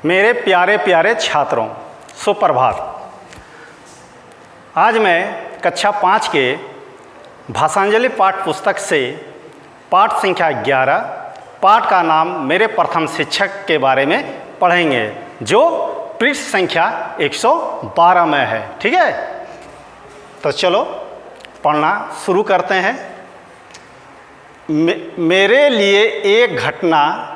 मेरे प्यारे प्यारे छात्रों, सुप्रभात। आज मैं कक्षा 5 के भाषांजलि पाठ पुस्तक से पाठ संख्या 11, पाठ का नाम मेरे प्रथम शिक्षक के बारे में पढ़ेंगे, जो पृष्ठ संख्या 112 में है। ठीक है, तो चलो पढ़ना शुरू करते हैं। मेरे लिए एक घटना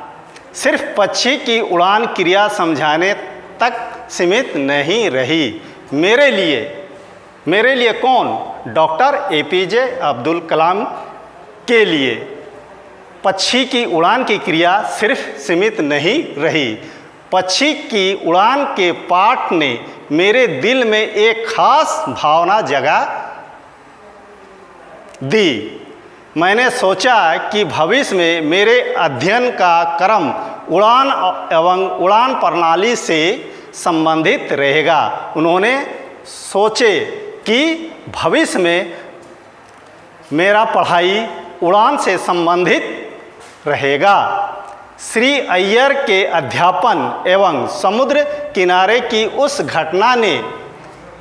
सिर्फ पक्षी की उड़ान क्रिया समझाने तक सीमित नहीं रही। मेरे लिए कौन? डॉक्टर एपीजे अब्दुल कलाम के लिए पक्षी की उड़ान की क्रिया सिर्फ सीमित नहीं रही। पक्षी की उड़ान के पाठ ने मेरे दिल में एक खास भावना जगा दी। मैंने सोचा कि भविष्य में मेरे अध्ययन का क्रम उड़ान एवं उड़ान प्रणाली से संबंधित रहेगा। उन्होंने सोचे कि भविष्य में मेरा पढ़ाई उड़ान से संबंधित रहेगा। श्री अय्यर के अध्यापन एवं समुद्र किनारे की उस घटना ने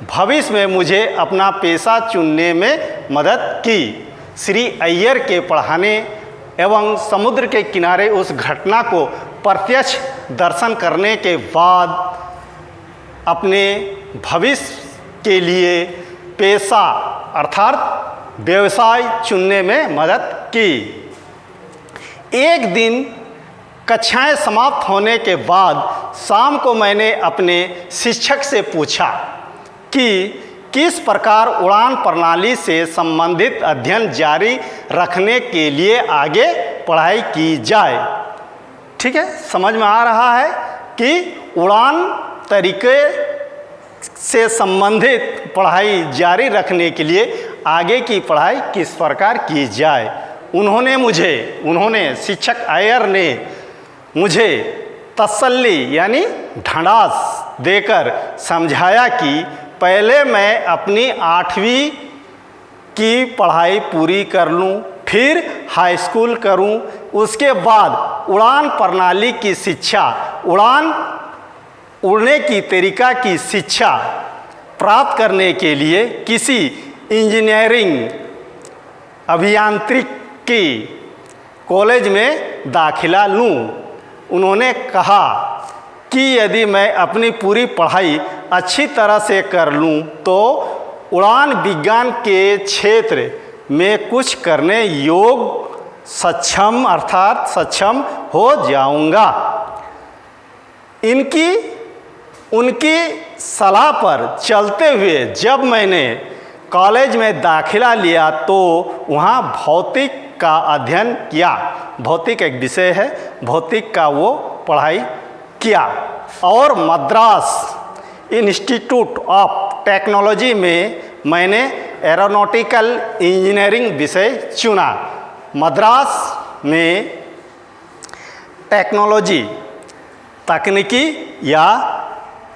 भविष्य में मुझे अपना पेशा चुनने में मदद की। श्री अय्यर के पढ़ाने एवं समुद्र के किनारे उस घटना को प्रत्यक्ष दर्शन करने के बाद अपने भविष्य के लिए पेशा अर्थात व्यवसाय चुनने में मदद की। एक दिन कक्षाएं समाप्त होने के बाद शाम को मैंने अपने शिक्षक से पूछा कि किस प्रकार उड़ान प्रणाली से संबंधित अध्ययन जारी रखने के लिए आगे पढ़ाई की जाए। ठीक है, समझ में आ रहा है कि उड़ान तरीके से संबंधित पढ़ाई जारी रखने के लिए आगे की पढ़ाई किस प्रकार की जाए। उन्होंने शिक्षक अय्यर ने मुझे तसल्ली यानी ढांढस देकर समझाया कि पहले मैं अपनी 8वीं की पढ़ाई पूरी कर लूं, फिर हाई स्कूल करूं, उसके बाद उड़ान प्रणाली की शिक्षा, उड़ने की तरीका की शिक्षा प्राप्त करने के लिए किसी इंजीनियरिंग अभियांत्रिकी कॉलेज में दाखिला लूं। उन्होंने कहा कि यदि मैं अपनी पूरी पढ़ाई अच्छी तरह से कर लूं तो उड़ान विज्ञान के क्षेत्र में कुछ करने योग्य सक्षम हो जाऊंगा। उनकी सलाह पर चलते हुए जब मैंने कॉलेज में दाखिला लिया तो वहाँ भौतिक का अध्ययन किया। भौतिक एक विषय है, भौतिक का वो पढ़ाई किया और मद्रास इंस्टीट्यूट ऑफ टेक्नोलॉजी में मैंने एरोनॉटिकल इंजीनियरिंग विषय चुना। मद्रास में टेक्नोलॉजी, तकनीकी या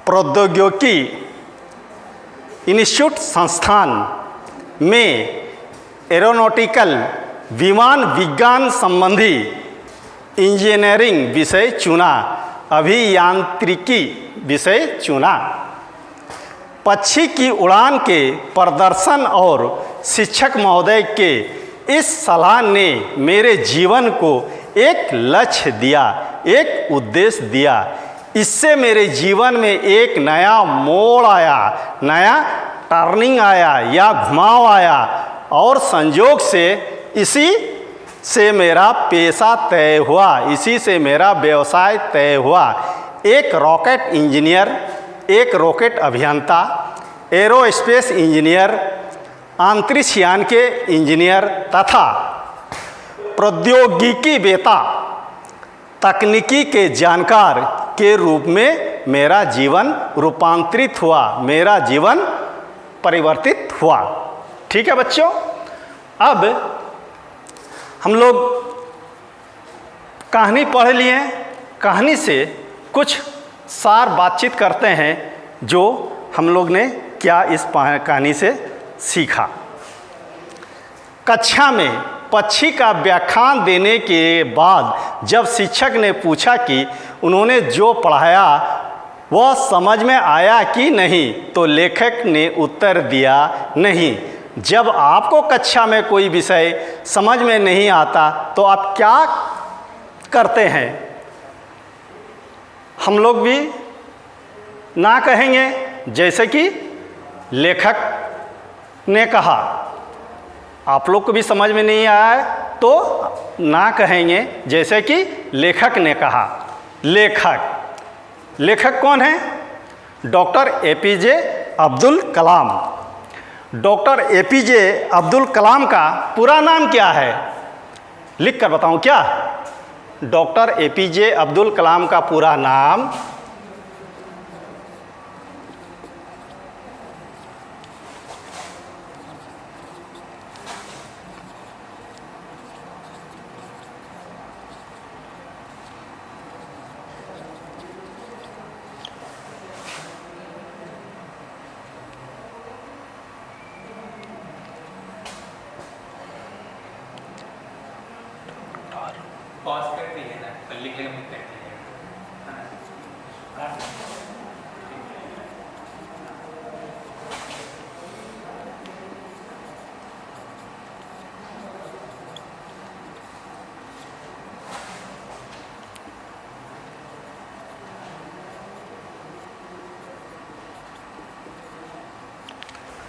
प्रौद्योगिकी इंस्टीट्यूट संस्थान में एरोनॉटिकल विमान विज्ञान संबंधी इंजीनियरिंग विषय चुना, अभियांत्रिकी विषय चुना। पक्षी की उड़ान के प्रदर्शन और शिक्षक महोदय के इस सलाह ने मेरे जीवन को एक लक्ष्य दिया, एक उद्देश्य दिया। इससे मेरे जीवन में एक नया मोड़ आया, नया टर्निंग आया या घुमाव आया और संयोग से इसी से मेरा पेशा तय हुआ, इसी से मेरा व्यवसाय तय हुआ। एक रॉकेट इंजीनियर, एक रॉकेट अभियंता, एरोस्पेस इंजीनियर, अंतरिक्ष यान के इंजीनियर तथा प्रौद्योगिकीवेत्ता, तकनीकी के जानकार के रूप में मेरा जीवन रूपांतरित हुआ, मेरा जीवन परिवर्तित हुआ। ठीक है बच्चों, अब हम लोग कहानी पढ़ लिए। कहानी से कुछ सार बातचीत करते हैं जो हम लोग ने क्या इस कहानी से सीखा। कक्षा में पक्षी का व्याख्यान देने के बाद जब शिक्षक ने पूछा कि उन्होंने जो पढ़ाया वह समझ में आया कि नहीं? तो लेखक ने उत्तर दिया, नहीं। जब आपको कक्षा में कोई विषय समझ में नहीं आता तो आप क्या करते हैं? हम लोग भी ना कहेंगे, जैसे कि लेखक ने कहा। आप लोग को भी समझ में नहीं आया तो ना कहेंगे, जैसे कि लेखक ने कहा। लेखक कौन है? Doctor APJ Abdul Kalam. Doctor APJ Abdul Kalam का पूरा नाम क्या है? लिख कर बताऊं क्या? डॉक्टर एपीजे अब्दुल कलाम का पूरा नाम पॉज कर दिए ना, तो लिख लेंगे मुझे।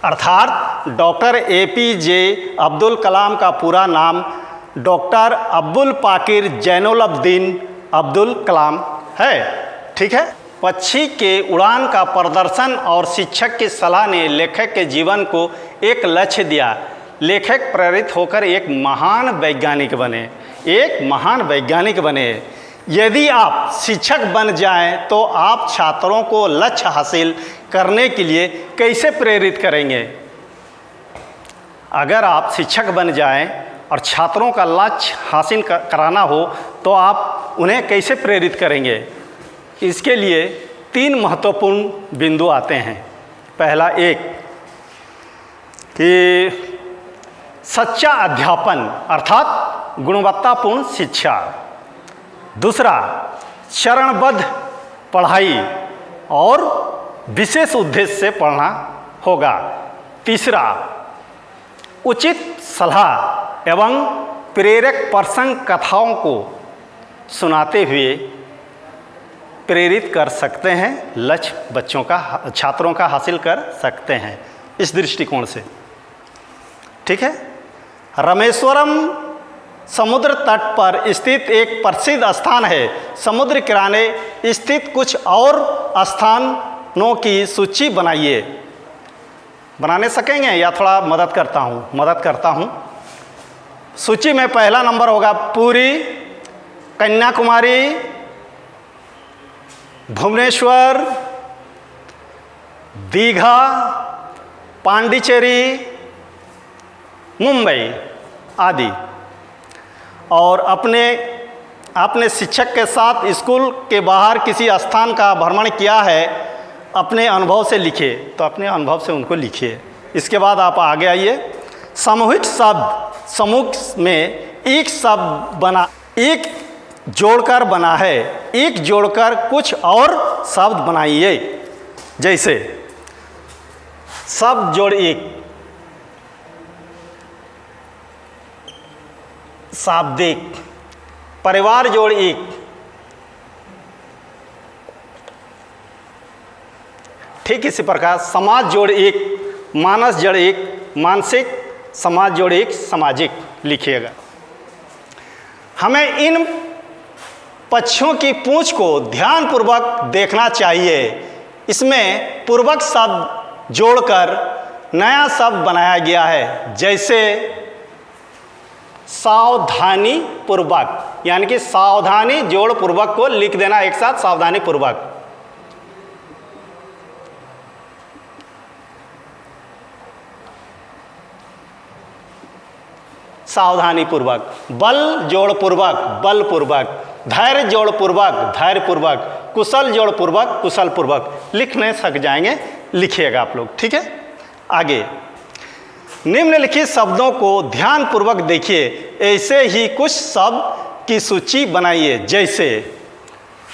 अर्थात डॉक्टर एपीजे अब्दुल कलाम का पूरा नाम डॉक्टर अब्दुल पाकिर जैनुलब्दीन अब्दुल कलाम है। ठीक है। पक्षी के उड़ान का प्रदर्शन और शिक्षक की सलाह ने लेखक के जीवन को एक लक्ष्य दिया। लेखक प्रेरित होकर एक महान वैज्ञानिक बने। यदि आप शिक्षक बन जाएं तो आप छात्रों को लक्ष्य हासिल करने के लिए कैसे प्रेरित करेंगे? अगर आप शिक्षक बन जाएं और छात्रों का लक्ष्य हासिल कराना हो तो आप उन्हें कैसे प्रेरित करेंगे? इसके लिए 3 महत्वपूर्ण बिंदु आते हैं। पहला एक कि सच्चा अध्यापन अर्थात गुणवत्तापूर्ण शिक्षा। दूसरा चरणबद्ध पढ़ाई और विशेष उद्देश्य से पढ़ना होगा। तीसरा उचित सलाह एवं प्रेरक प्रसंग कथाओं को सुनाते हुए प्रेरित कर सकते हैं, लक्ष्य छात्रों का हासिल कर सकते हैं इस दृष्टिकोण से। ठीक है। रामेश्वरम समुद्र तट पर स्थित एक प्रसिद्ध स्थान है। समुद्र किनारे स्थित कुछ और स्थानों की सूची बनाइए। बनाने सकेंगे या थोड़ा मदद करता हूँ। सूची में पहला नंबर होगा पुरी, कन्याकुमारी, भुवनेश्वर, दीघा, पांडिचेरी, मुंबई आदि। और अपने शिक्षक के साथ स्कूल के बाहर किसी स्थान का भ्रमण किया है, अपने अनुभव से लिखिए। तो अपने अनुभव से उनको लिखिए। इसके बाद आप आगे आइए। सामूहिक शब्द समूह में एक जोड़कर बना है। एक जोड़कर कुछ और शब्द बनाइए। जैसे शब्द जोड़ एक, शाब्दिक, परिवार जोड़ एक, ठीक इसी प्रकार समाज जोड़ एक, मानस जोड़ एक, मानसिक, समाज जोड़ एक, सामाजिक लिखिएगा। हमें इन पक्षियों की पूंछ को ध्यानपूर्वक देखना चाहिए। इसमें पूर्वक शब्द जोड़कर नया शब्द बनाया गया है। जैसे सावधानी पूर्वक, यानी कि सावधानी जोड़ पूर्वक को लिख देना एक साथ, सावधानी पूर्वक। सावधानी पूर्वक। बल जोड़ पूर्वक, बल पूर्वक। धैर्य जोड़ पूर्वक, धैर्य पूर्वक। कुशल जोड़ पूर्वक, कुशल पूर्वक। लिख नहीं सक जाएंगे, लिखिएगा आप लोग। ठीक है। आगे निम्नलिखित शब्दों को ध्यानपूर्वक देखिए। ऐसे ही कुछ शब्द की सूची बनाइए। जैसे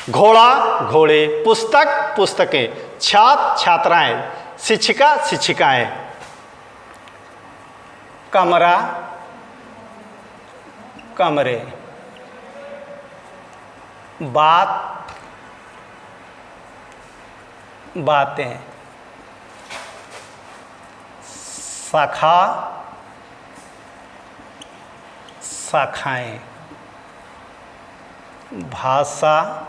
घोड़ा घोड़े, पुस्तक पुस्तकें, छात्र छात्राएं, शिक्षिका शिक्षिकाएं, कमरा कमरे, बात बातें, शाखा शाखाएं, भाषा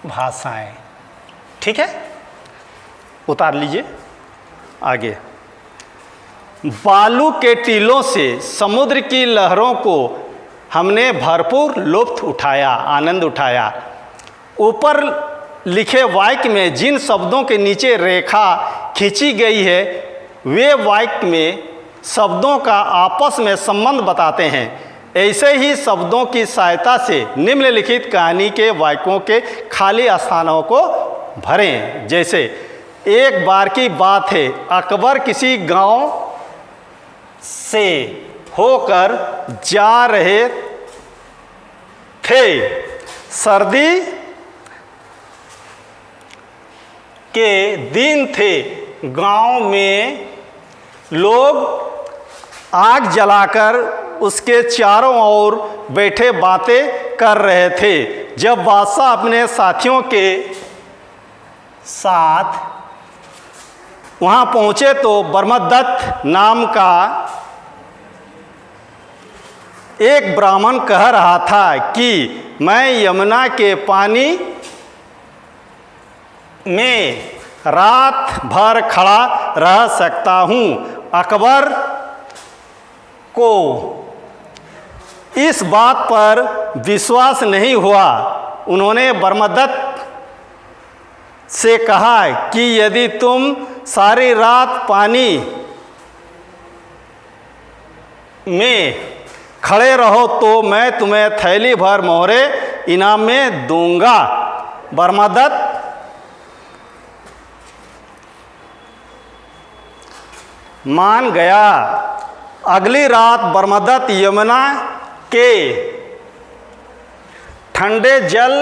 भाषाएं। ठीक है, उतार लीजिए आगे। बालू के टीलों से समुद्र की लहरों को हमने भरपूर लुत्फ उठाया, आनंद उठाया। ऊपर लिखे वाक्य में जिन शब्दों के नीचे रेखा खींची गई है वे वाक्य में शब्दों का आपस में संबंध बताते हैं। ऐसे ही शब्दों की सहायता से निम्नलिखित कहानी के वाक्यों के खाली स्थानों को भरें। जैसे, एक बार की बात है, अकबर किसी गांव से होकर जा रहे थे। सर्दी के दिन थे। गांव में लोग आग जलाकर उसके चारों ओर बैठे बातें कर रहे थे। जब बादशाह अपने साथियों के साथ वहाँ पहुँचे तो ब्रह्मदत्त नाम का एक ब्राह्मण कह रहा था कि मैं यमुना के पानी में रात भर खड़ा रह सकता हूँ। अकबर को इस बात पर विश्वास नहीं हुआ। उन्होंने ब्रह्मदत्त से कहा कि यदि तुम सारी रात पानी में खड़े रहो तो मैं तुम्हें थैली भर मोहरे इनाम में दूंगा। ब्रह्मदत्त मान गया। अगली रात ब्रह्मदत्त यमुना के ठंडे जल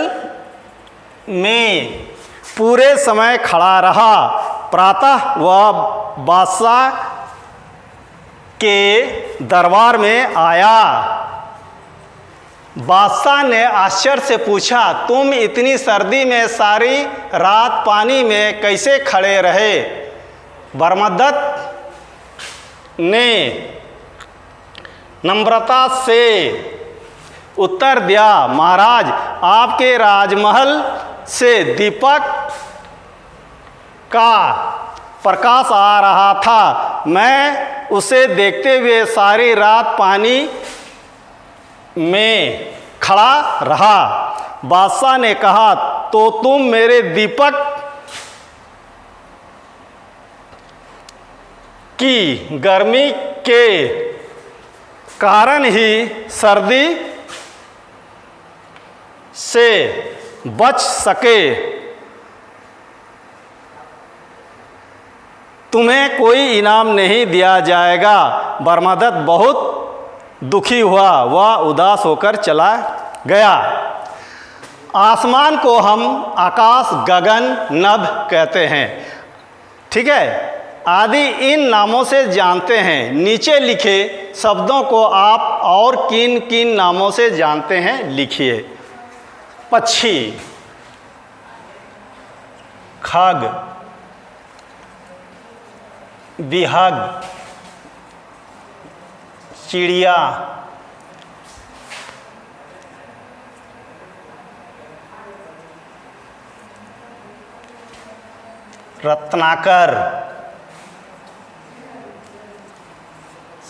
में पूरे समय खड़ा रहा। प्रातः वह बादशाह के दरबार में आया। बादशाह ने आश्चर्य से पूछा, तुम इतनी सर्दी में सारी रात पानी में कैसे खड़े रहे? ब्रह्मदत्त ने नम्रता से उत्तर दिया, महाराज, आपके राजमहल से दीपक का प्रकाश आ रहा था। मैं उसे देखते हुए सारी रात पानी में खड़ा रहा। बादशाह ने कहा, तो तुम मेरे दीपक की गर्मी के कारण ही सर्दी से बच सके। तुम्हें कोई इनाम नहीं दिया जाएगा। ब्रह्मदत्त बहुत दुखी हुआ। वह उदास होकर चला गया। आसमान को हम आकाश, गगन, नभ कहते हैं। ठीक है, आदि इन नामों से जानते हैं। नीचे लिखे शब्दों को आप और किन किन नामों से जानते हैं लिखिए। पक्षी, खग, बिहग, चिड़िया, रत्नाकर,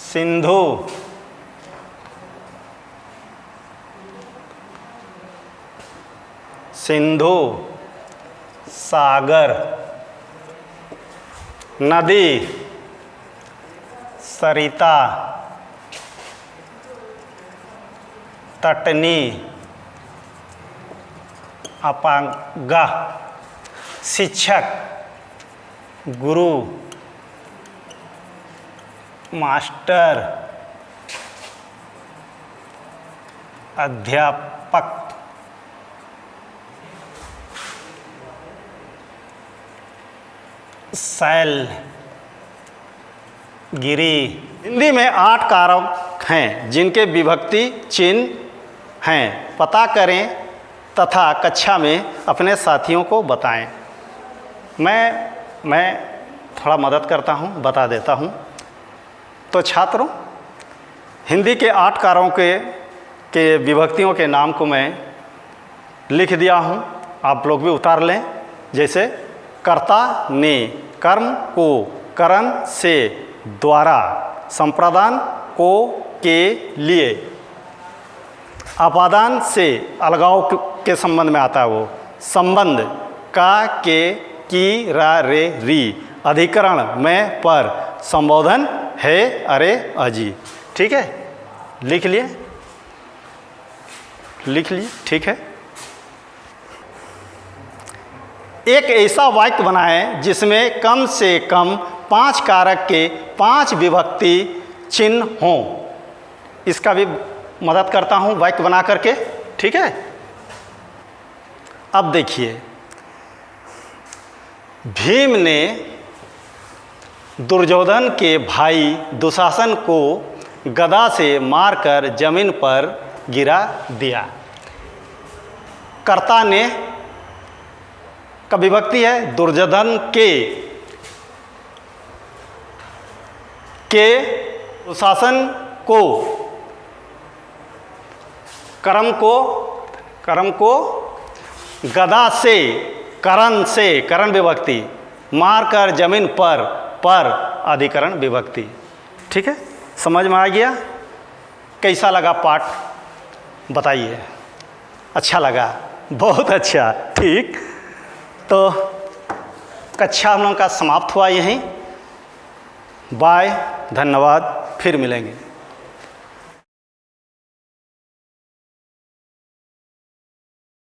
सिंधु, सिंधु, सागर, नदी, सरिता, तटनी, अपांगा, शिक्षक, गुरु, मास्टर, अध्यापक, शैल, गिरी। हिंदी में 8 कारक हैं जिनके विभक्ति चिन्ह हैं। पता करें तथा कक्षा में अपने साथियों को बताएं। मैं थोड़ा मदद करता हूं, बता देता हूं। तो छात्रों, हिंदी के 8 कारकों के विभक्तियों के नाम को मैं लिख दिया हूं, आप लोग भी उतार लें। जैसे कर्ता ने, कर्म को, करण से, द्वारा, संप्रदान को, के लिए, अपादान से, अलगाव के संबंध में आता है वो, संबंध, का, के, की, रा, रे, री, अधिकरण में, पर, संबोधन है, अरे, अजी। ठीक है, लिख लिए, ठीक है। एक ऐसा वाक्य बनाएं जिसमें कम से कम 5 कारक के 5 विभक्ति चिन्ह हों। इसका भी मदद करता हूं वाक्य बना करके, ठीक है। अब देखिए, भीम ने दुर्योधन के भाई दुशासन को गदा से मारकर जमीन पर गिरा दिया। कर्ता ने का विभक्ति है दुर्योधन के दुशासन को, कर्म को गदा से, करण विभक्ति, मारकर जमीन पर अधिकरण विभक्ति। ठीक है, समझ में आ गया? कैसा लगा पाठ बताइए। अच्छा लगा? बहुत अच्छा, ठीक। तो कक्षा हम लोगों का समाप्त हुआ यहीं। बाय, धन्यवाद, फिर मिलेंगे।